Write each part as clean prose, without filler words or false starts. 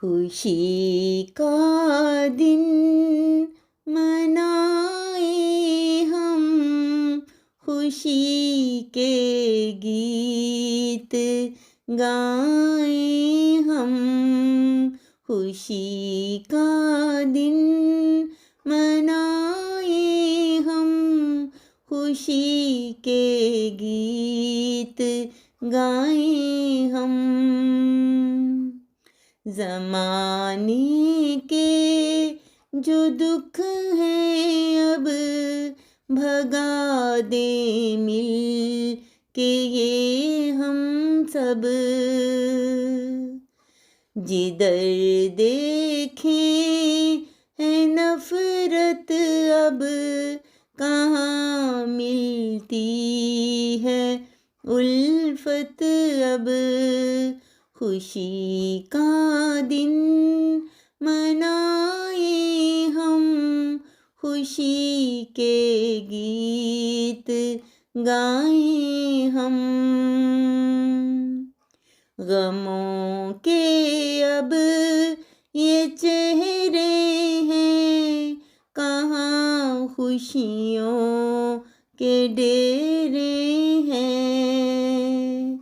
खुशी का दिन मनाए हम, खुशी के गीत गाएं हम। खुशी का दिन मनाए हम, खुशी के गीत गाएं हम। ज़माने के जो दुख हैं अब भगा दे मिल के ये हम सब। जिधर देखें है नफ़रत अब कहाँ मिलती है उल्फत अब। खुशी का दिन मनाए हम, खुशी के गीत गाएं हम। गमों के अब ये चेहरे हैं, कहाँ खुशियों के डेरे हैं।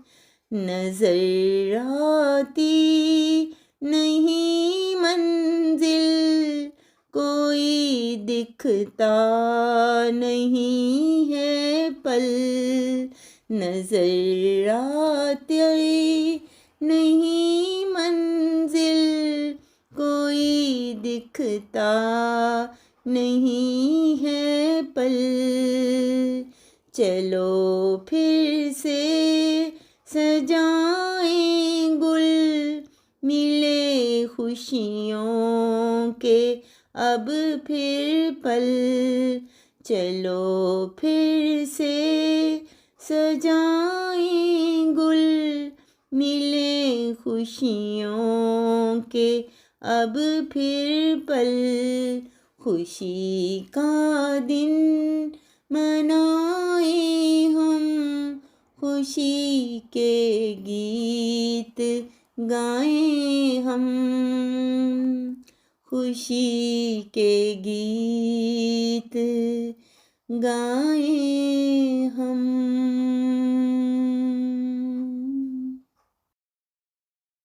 नजर आती नहीं मंजिल, कोई दिखता नहीं है पल। नजर आती नहीं मंजिल, कोई दिखता नहीं है पल। चलो फिर से सजाएं गुल, मिले खुशियों के अब फिर पल। चलो फिर से सजाएं गुल, मिले खुशियों के अब फिर पल। खुशी का दिन मनाए हम, खुशी के गीत गाएं हम। खुशी के गीत गाएं हम।